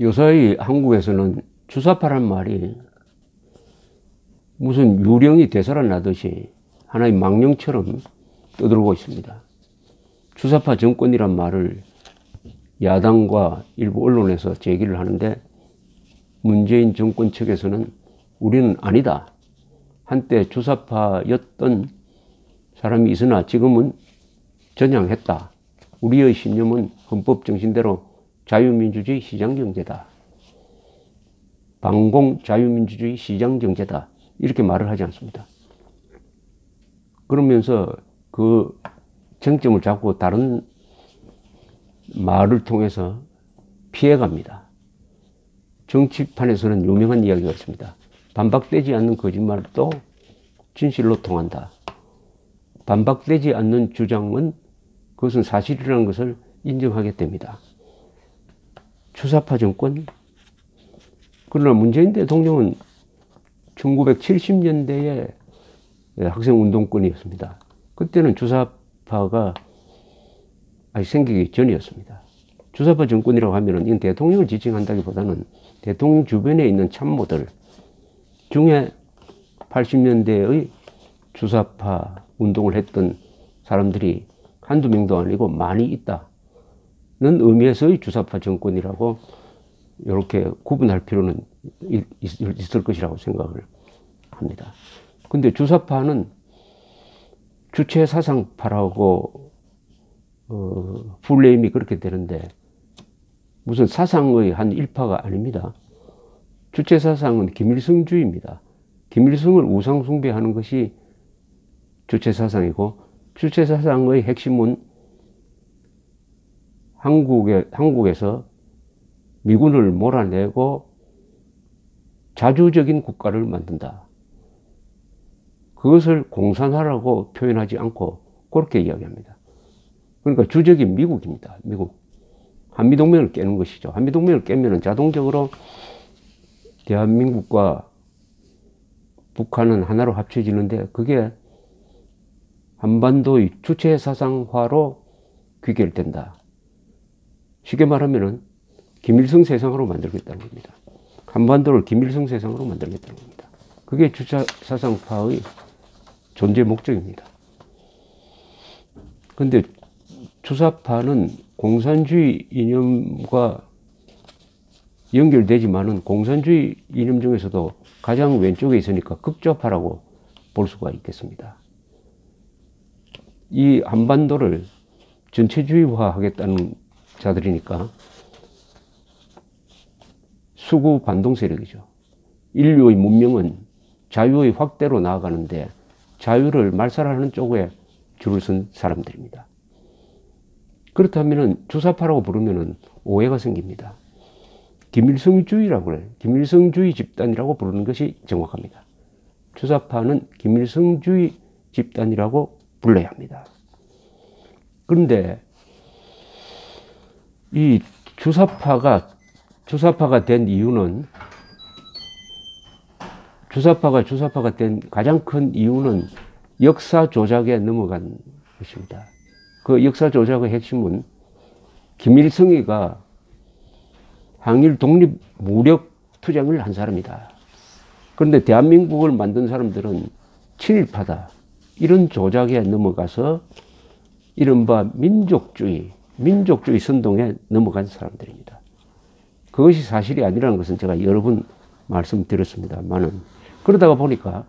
요사이 한국에서는 주사파란 말이 무슨 유령이 되살아 나듯이 하나의 망령처럼 떠들고 있습니다. 주사파 정권이란 말을 야당과 일부 언론에서 제기를 하는데, 문재인 정권 측에서는 우리는 아니다. 한때 주사파였던 사람이 있으나 지금은 전향했다. 우리의 신념은 헌법 정신대로 자유민주주의 시장경제다. 반공 자유민주주의 시장경제다. 이렇게 말을 하지 않습니다. 그러면서 그 쟁점을 잡고 다른 말을 통해서 피해갑니다. 정치판에서는 유명한 이야기가 있습니다. 반박되지 않는 거짓말도 진실로 통한다. 반박되지 않는 주장은 그것은 사실이라는 것을 인정하게 됩니다. 주사파 정권? 그러나 문재인 대통령은 1970년대에 학생운동권이었습니다. 그때는 주사파가 아직 생기기 전이었습니다. 주사파 정권이라고 하면은 이건 대통령을 지칭한다기보다는 대통령 주변에 있는 참모들 중에 80년대의 주사파 운동을 했던 사람들이 한두 명도 아니고 많이 있다는 의미에서의 주사파 정권이라고 이렇게 구분할 필요는 있을 것이라고 생각을 합니다. 근데 주사파는 주체 사상파라고 풀네임이 그렇게 되는데 무슨 사상의 한 일파가 아닙니다. 주체 사상은 김일성주의입니다. 김일성을 우상 숭배하는 것이 주체 사상이고, 주체 사상의 핵심은 한국에서 미군을 몰아내고 자주적인 국가를 만든다. 그것을 공산화라고 표현하지 않고 그렇게 이야기합니다. 그러니까 주적이 미국입니다. 미국. 한미동맹을 깨는 것이죠. 한미동맹을 깨면 자동적으로 대한민국과 북한은 하나로 합쳐지는데, 그게 한반도의 주체 사상화로 귀결된다. 쉽게 말하면 김일성 세상으로 만들겠다는 겁니다. 한반도를 김일성 세상으로 만들겠다는 겁니다. 그게 주체 사상파의 존재 목적입니다. 그런데 주사파는 공산주의 이념과 연결되지만은 공산주의 이념 중에서도 가장 왼쪽에 있으니까 극좌파라고 볼 수가 있겠습니다. 이 한반도를 전체주의화 하겠다는 자들이니까 수구 반동 세력이죠. 인류의 문명은 자유의 확대로 나아가는데 자유를 말살하는 쪽에 줄을 쓴 사람들입니다. 그렇다면 주사파라고 부르면 오해가 생깁니다. 김일성주의라고 그래요. 김일성주의 집단이라고 부르는 것이 정확합니다. 주사파는 김일성주의 집단이라고 불러야 합니다. 그런데 이 주사파가 된 이유는, 주사파가 된 가장 큰 이유는 역사 조작에 넘어간 것입니다. 그 역사 조작의 핵심은 김일성이가 항일 독립 무력 투쟁을 한 사람이다. 그런데 대한민국을 만든 사람들은 친일파다. 이런 조작에 넘어가서 이른바 민족주의 선동에 넘어간 사람들입니다. 그것이 사실이 아니라는 것은 제가 여러 번 말씀드렸습니다만은, 그러다가 보니까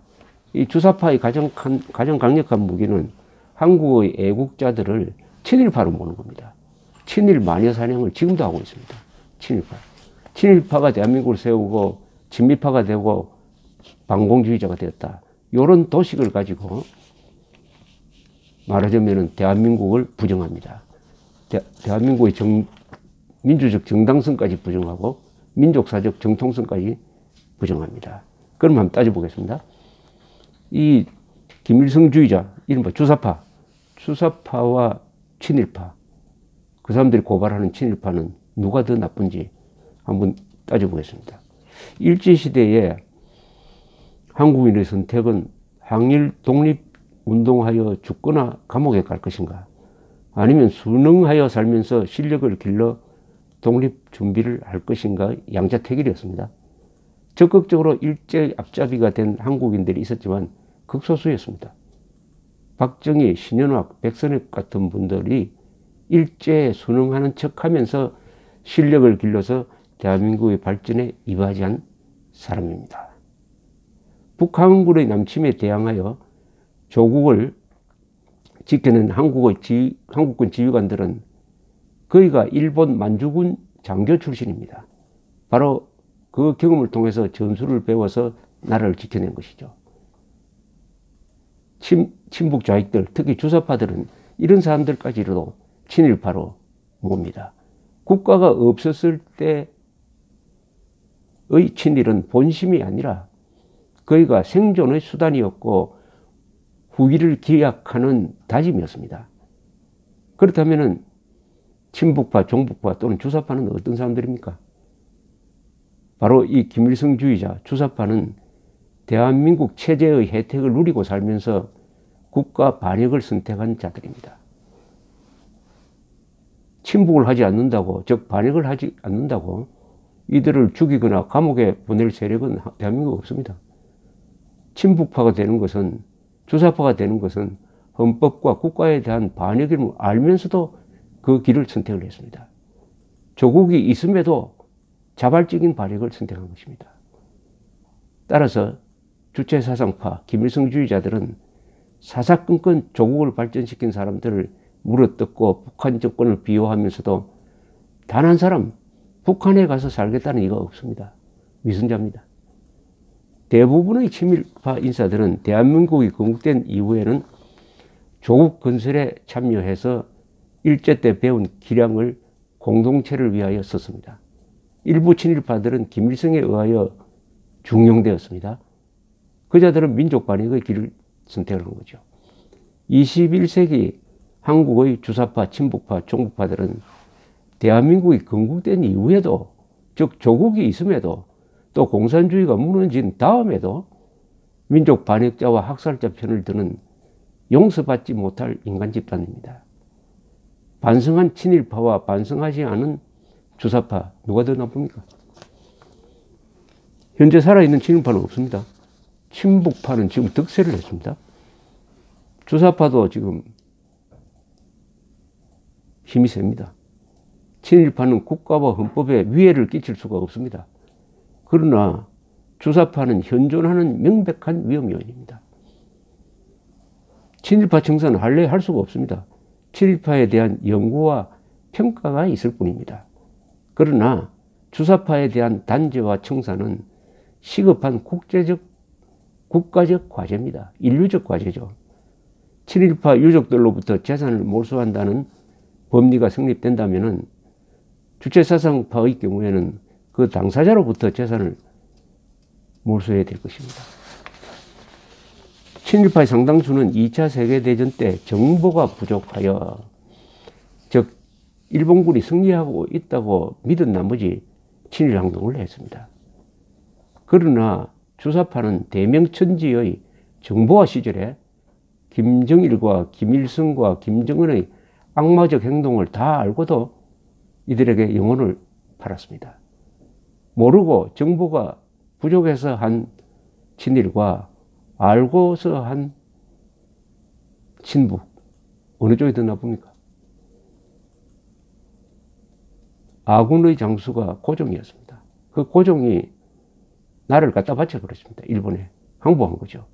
이 주사파의 가장 강력한 무기는 한국의 애국자들을 친일파로 보는 겁니다. 친일 마녀 사냥을 지금도 하고 있습니다. 친일파가 대한민국을 세우고 친미파가 되고 반공주의자가 되었다. 이런 도식을 가지고 말하자면 대한민국을 부정합니다. 대한민국의 민주적 정당성까지 부정하고 민족사적 정통성까지 부정합니다. 그럼 한번 따져보겠습니다. 이 김일성주의자, 이른바 주사파와 친일파, 그 사람들이 고발하는 친일파는 누가 더 나쁜지 한번 따져보겠습니다. 일제시대에 한국인의 선택은 항일 독립운동하여 죽거나 감옥에 갈 것인가, 아니면 순응하여 살면서 실력을 길러 독립 준비를 할 것인가 양자택일이었습니다. 적극적으로 일제 앞잡이가 된 한국인들이 있었지만 극소수였습니다. 박정희, 신현학, 백선엽 같은 분들이 일제에 순응하는 척하면서 실력을 길러서 대한민국의 발전에 이바지한 사람입니다. 북한군의 남침에 대항하여 조국을 지켜낸 한국군 지휘관들은 거의가 일본 만주군 장교 출신입니다. 바로 그 경험을 통해서 전술을 배워서 나라를 지켜낸 것이죠. 친북 좌익들, 특히 주사파들은 이런 사람들까지도 친일파로 봅니다. 국가가 없었을 때의 친일은 본심이 아니라 거의가 생존의 수단이었고 후기를 기약하는 다짐이었습니다. 그렇다면 친북파, 종북파 또는 주사파는 어떤 사람들입니까? 바로 이 김일성주의자, 주사파는 대한민국 체제의 혜택을 누리고 살면서 국가 반역을 선택한 자들입니다. 친북을 하지 않는다고, 즉 반역을 하지 않는다고 이들을 죽이거나 감옥에 보낼 세력은 대한민국에 없습니다. 친북파가 되는 것은, 주사파가 되는 것은 헌법과 국가에 대한 반역임을 알면서도 그 길을 선택을 했습니다. 조국이 있음에도 자발적인 반역을 선택한 것입니다. 따라서 주체사상파, 김일성주의자들은 사사건건 조국을 발전시킨 사람들을 물어뜯고 북한 정권을 비호하면서도 단 한 사람 북한에 가서 살겠다는 이가 없습니다. 위선자입니다. 대부분의 친일파 인사들은 대한민국이 건국된 이후에는 조국 건설에 참여해서 일제 때 배운 기량을 공동체를 위하여 썼습니다. 일부 친일파들은 김일성에 의하여 중용되었습니다. 그 자들은 민족 반역의 길을 선택을 한 거죠. 21세기 한국의 주사파, 친북파, 종북파들은 대한민국이 건국된 이후에도, 즉 조국이 있음에도 또 공산주의가 무너진 다음에도 민족 반역자와 학살자 편을 드는 용서받지 못할 인간 집단입니다. 반성한 친일파와 반성하지 않은 주사파, 누가 더 나쁩니까? 현재 살아있는 친일파는 없습니다. 친북파는 지금 득세를 했습니다. 주사파도 지금 힘이 셉니다. 친일파는 국가와 헌법에 위해를 끼칠 수가 없습니다. 그러나 주사파는 현존하는 명백한 위험 요인입니다. 친일파 청산은 할 수가 없습니다. 친일파에 대한 연구와 평가가 있을 뿐입니다. 그러나 주사파에 대한 단죄와 청산은 시급한 국가적 과제입니다. 인류적 과제죠. 친일파 유족들로부터 재산을 몰수한다는 법리가 성립된다면 주체사상파의 경우에는 그 당사자로부터 재산을 몰수해야 될 것입니다. 친일파의 상당수는 2차 세계대전 때 정보가 부족하여, 즉 일본군이 승리하고 있다고 믿은 나머지 친일항동을 했습니다. 그러나 주사파는 대명천지의 정보화 시절에 김정일과 김일성과 김정은의 악마적 행동을 다 알고도 이들에게 영혼을 팔았습니다. 모르고 정보가 부족해서 한 친일과 알고서 한 친북, 어느 쪽이 더 나쁩니까? 아군의 장수가 고종이었습니다. 그 고종이 나라를 갖다 바쳐버렸습니다. 일본에 항복한 거죠.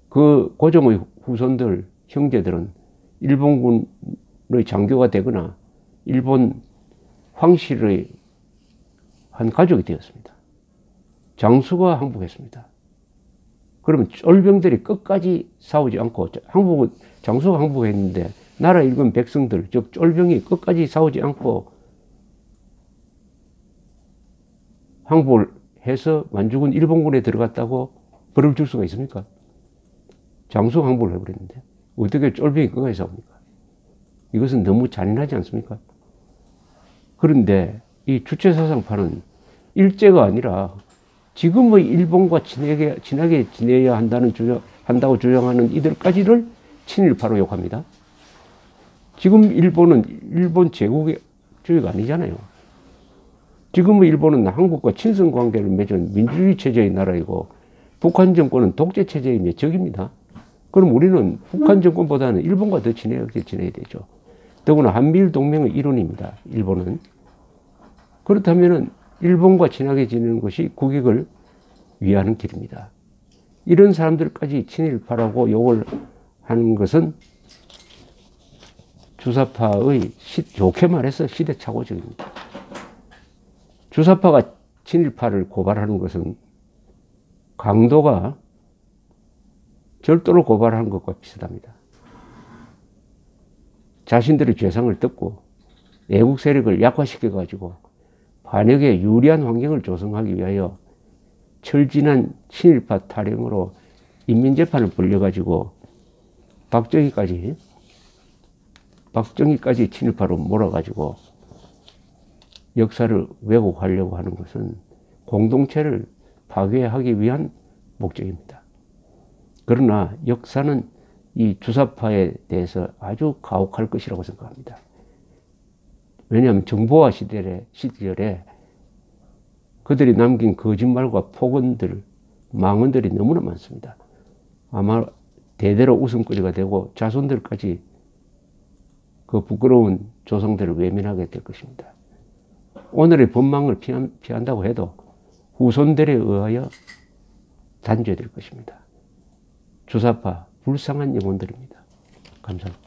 그 고종의 후손들, 형제들은 일본군의 장교가 되거나 일본 황실의 한 가족이 되었습니다. 장수가 항복했습니다. 그러면 쫄병들이 끝까지 싸우지 않고, 장수가 항복했는데 나라 일본 백성들, 즉 쫄병이 끝까지 싸우지 않고 항복을 해서 만주군 일본군에 들어갔다고 벌을 줄 수가 있습니까? 장수가 항복을 해버렸는데 어떻게 쫄병이 끝까지 싸웁니까? 이것은 너무 잔인하지 않습니까? 그런데 이 주체사상파는 일제가 아니라 지금의 일본과 친하게 지내야 한다고 주장하는 이들까지를 친일파로 욕합니다. 지금 일본은 일본 민족주의가 아니잖아요. 지금의 일본은 한국과 친선 관계를 맺은 민주주의 체제의 나라이고 북한 정권은 독재 체제의 적입니다. 그럼 우리는 북한 정권보다는 일본과 더 친하게 지내야 되죠. 더구나 한미일 동맹의 일원입니다. 일본은. 그렇다면 일본과 친하게 지내는 것이 국익을 위하는 길입니다. 이런 사람들까지 친일파라고 욕을 하는 것은 주사파의 좋게 말해서 시대착오적입니다. 주사파가 친일파를 고발하는 것은 강도가 절도를 고발하는 것과 비슷합니다. 자신들의 죄상을 덮고 애국 세력을 약화시켜가지고 반역에 유리한 환경을 조성하기 위하여 철진한 친일파 타령으로 인민재판을 벌려가지고 박정희까지 친일파로 몰아가지고 역사를 왜곡하려고 하는 것은 공동체를 파괴하기 위한 목적입니다. 그러나 역사는 이 주사파에 대해서 아주 가혹할 것이라고 생각합니다. 왜냐하면 정보화 시절에 그들이 남긴 거짓말과 폭언들, 망언들이 너무나 많습니다. 아마 대대로 웃음거리가 되고 자손들까지 그 부끄러운 조상들을 외면하게 될 것입니다. 오늘의 법망을 피한다고 해도 후손들에 의하여 단죄될 것입니다. 주사파 불쌍한 영혼들입니다. 감사합니다.